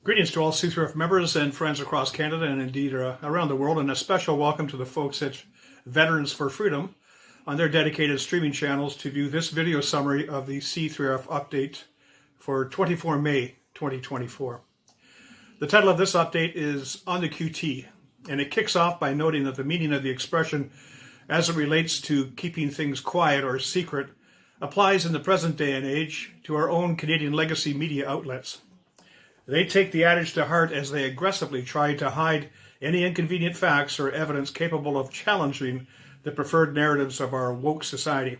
Greetings to all C3RF members and friends across Canada and indeed around the world, and a special welcome to the folks at Veterans for Freedom on their dedicated streaming channels to view this video summary of the C3RF update for 24 May 2024. The title of this update is On the QT, and it kicks off by noting that the meaning of the expression as it relates to keeping things quiet or secret applies in the present day and age to our own Canadian legacy media outlets. They take the adage to heart as they aggressively try to hide any inconvenient facts or evidence capable of challenging the preferred narratives of our woke society.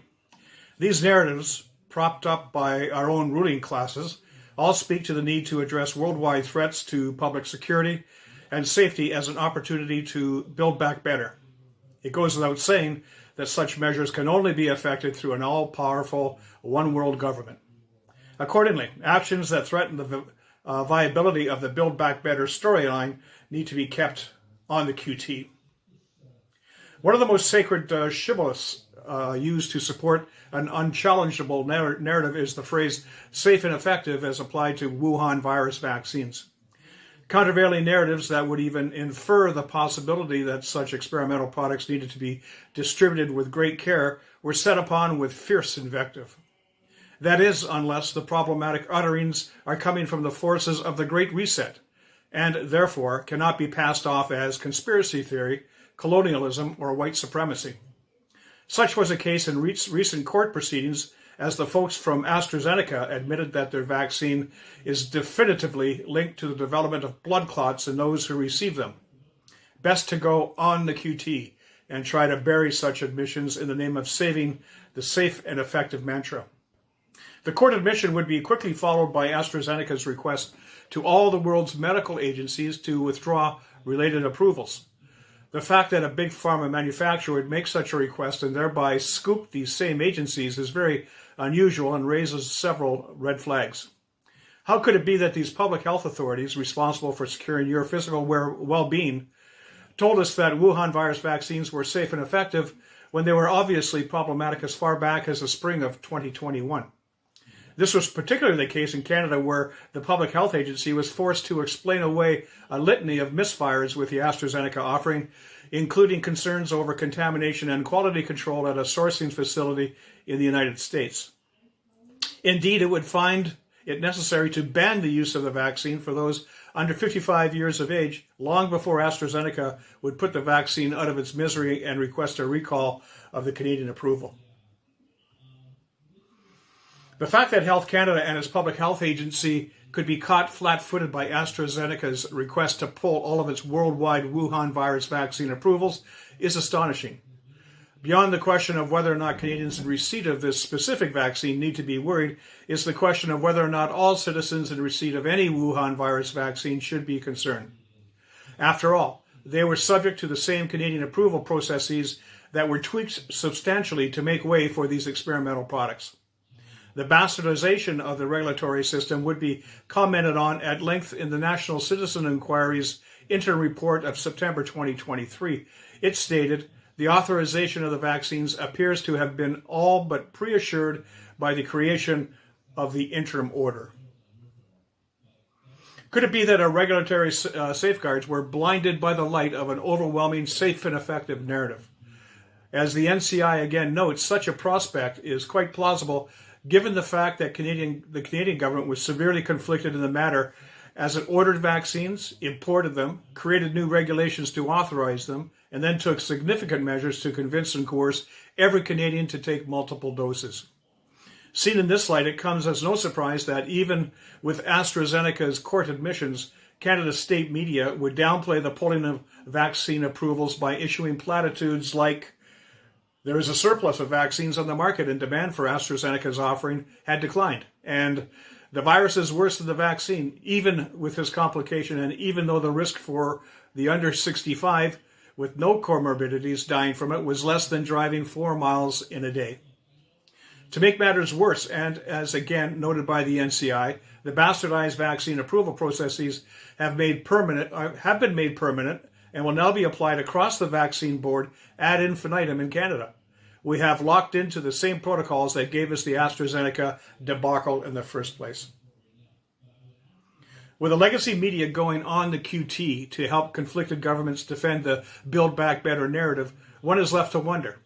These narratives, propped up by our own ruling classes, all speak to the need to address worldwide threats to public security and safety as an opportunity to build back better. It goes without saying that such measures can only be effected through an all-powerful one-world government. Accordingly, actions that threaten the viability of the Build Back Better storyline need to be kept on the QT. One of the most sacred shibboleths used to support an unchallengeable narrative is the phrase safe and effective as applied to Wuhan virus vaccines. Countervailing narratives that would even infer the possibility that such experimental products needed to be distributed with great care were set upon with fierce invective. That is, unless the problematic utterings are coming from the forces of the Great Reset, and therefore cannot be passed off as conspiracy theory, colonialism, or white supremacy. Such was the case in recent court proceedings as the folks from AstraZeneca admitted that their vaccine is definitively linked to the development of blood clots in those who receive them. Best to go on the QT and try to bury such admissions in the name of saving the safe and effective mantra. The court admission would be quickly followed by AstraZeneca's request to all the world's medical agencies to withdraw related approvals. The fact that a big pharma manufacturer would make such a request and thereby scoop these same agencies is very unusual and raises several red flags. How could it be that these public health authorities responsible for securing your physical well-being told us that Wuhan virus vaccines were safe and effective when they were obviously problematic as far back as the spring of 2021? This was particularly the case in Canada, where the Public Health Agency was forced to explain away a litany of misfires with the AstraZeneca offering, including concerns over contamination and quality control at a sourcing facility in the United States. Indeed, it would find it necessary to ban the use of the vaccine for those under 55 years of age long before AstraZeneca would put the vaccine out of its misery and request a recall of the Canadian approval. The fact that Health Canada and its public health agency could be caught flat-footed by AstraZeneca's request to pull all of its worldwide Wuhan virus vaccine approvals is astonishing. Beyond the question of whether or not Canadians in receipt of this specific vaccine need to be worried is the question of whether or not all citizens in receipt of any Wuhan virus vaccine should be concerned. After all, they were subject to the same Canadian approval processes that were tweaked substantially to make way for these experimental products. The bastardization of the regulatory system would be commented on at length in the National Citizen Inquiry's interim report of September 2023. It stated, the authorization of the vaccines appears to have been all but pre-assured by the creation of the interim order. Could it be that our regulatory safeguards were blinded by the light of an overwhelming safe and effective narrative? As the NCI again notes, such a prospect is quite plausible given the fact that the Canadian government was severely conflicted in the matter as it ordered vaccines, imported them, created new regulations to authorize them, and then took significant measures to convince and coerce every Canadian to take multiple doses. Seen in this light, it comes as no surprise that even with AstraZeneca's court admissions, Canada's state media would downplay the pulling of vaccine approvals by issuing platitudes like, there is a surplus of vaccines on the market and demand for AstraZeneca's offering had declined. And the virus is worse than the vaccine, even with this complication, and even though the risk for the under 65 with no comorbidities dying from it was less than driving 4 miles in a day. To make matters worse, and as again noted by the NCI, the bastardized vaccine approval processes have been made permanent and will now be applied across the vaccine board ad infinitum in Canada. We have locked into the same protocols that gave us the AstraZeneca debacle in the first place. With the legacy media going on the QT to help conflicted governments defend the Build Back Better narrative, one is left to wonder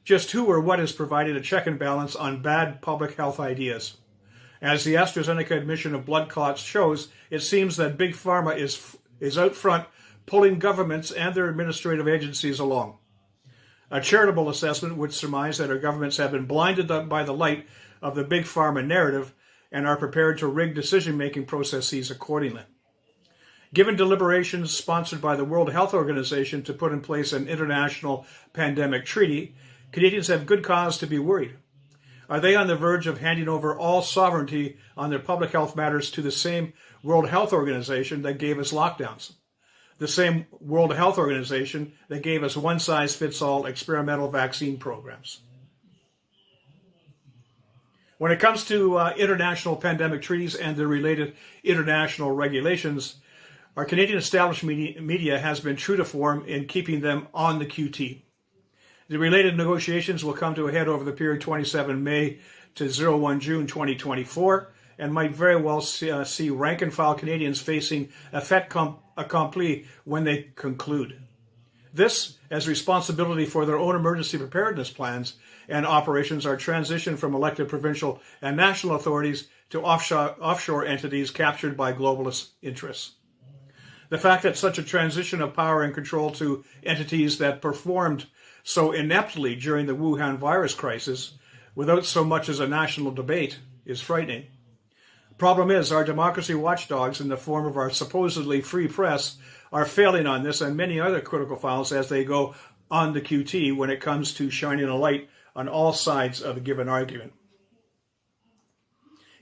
just who or what has provided a check and balance on bad public health ideas. As the AstraZeneca admission of blood clots shows, it seems that Big Pharma is out front pulling governments and their administrative agencies along. A charitable assessment would surmise that our governments have been blinded by the light of the Big Pharma narrative and are prepared to rig decision-making processes accordingly. Given deliberations sponsored by the World Health Organization to put in place an international pandemic treaty, Canadians have good cause to be worried. Are they on the verge of handing over all sovereignty on their public health matters to the same World Health Organization that gave us lockdowns? The same World Health Organization that gave us one-size-fits-all experimental vaccine programs. When it comes to international pandemic treaties and the related international regulations, our Canadian established media has been true to form in keeping them on the QT. The related negotiations will come to a head over the period 27 May to 01 June 2024 and might very well see rank-and-file Canadians facing a fait accompli when they conclude. This, as responsibility for their own emergency preparedness plans and operations are transitioned from elected provincial and national authorities to offshore entities captured by globalist interests. The fact that such a transition of power and control to entities that performed so ineptly during the Wuhan virus crisis, without so much as a national debate, is frightening. Problem is, our democracy watchdogs in the form of our supposedly free press are failing on this and many other critical files as they go on the QT when it comes to shining a light on all sides of a given argument.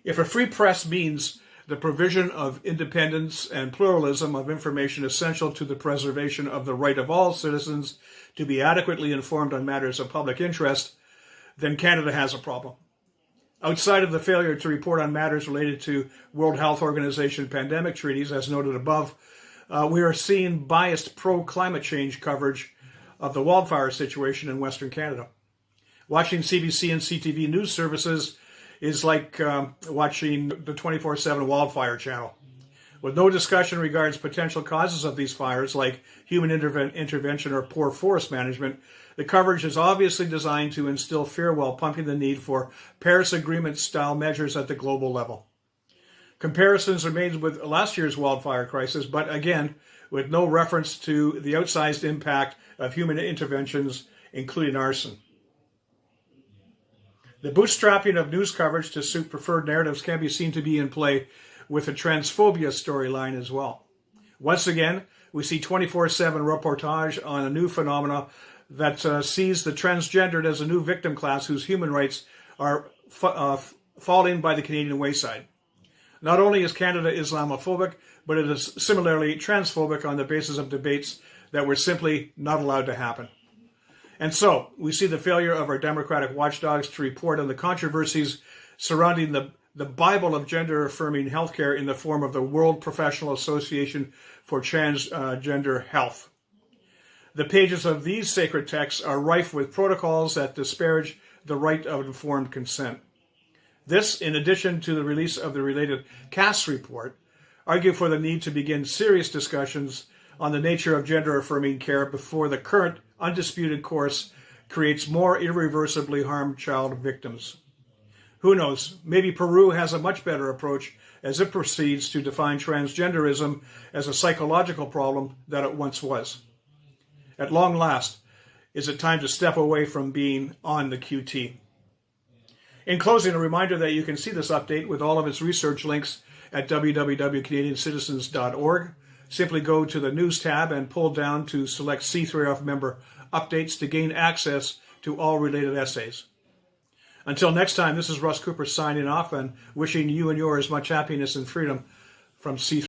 If a free press means the provision of independence and pluralism of information essential to the preservation of the right of all citizens to be adequately informed on matters of public interest, then Canada has a problem. Outside of the failure to report on matters related to World Health Organization pandemic treaties, as noted above, we are seeing biased pro-climate change coverage of the wildfire situation in Western Canada. Watching CBC and CTV news services is like watching the 24/7 wildfire channel. With no discussion regards potential causes of these fires, like human intervention or poor forest management, the coverage is obviously designed to instill fear while pumping the need for Paris Agreement-style measures at the global level. Comparisons are made with last year's wildfire crisis, but again, with no reference to the outsized impact of human interventions, including arson. The bootstrapping of news coverage to suit preferred narratives can be seen to be in play with the transphobia storyline as well. Once again, we see 24/7 reportage on a new phenomena that sees the transgendered as a new victim class whose human rights are falling by the Canadian wayside. Not only is Canada Islamophobic, but it is similarly transphobic on the basis of debates that were simply not allowed to happen. And so, we see the failure of our democratic watchdogs to report on the controversies surrounding the Bible of gender-affirming healthcare in the form of the World Professional Association for Transgender Health. The pages of these sacred texts are rife with protocols that disparage the right of informed consent. This, in addition to the release of the related CAS report, argue for the need to begin serious discussions on the nature of gender-affirming care before the current undisputed course creates more irreversibly harmed child victims. Who knows, maybe Peru has a much better approach as it proceeds to define transgenderism as a psychological problem that it once was. At long last, is it time to step away from being on the QT? In closing, a reminder that you can see this update with all of its research links at www.canadiancitizens.org. Simply go to the News tab and pull down to select C3RF member updates to gain access to all related essays. Until next time, this is Russ Cooper signing off and wishing you and yours much happiness and freedom from C3RF.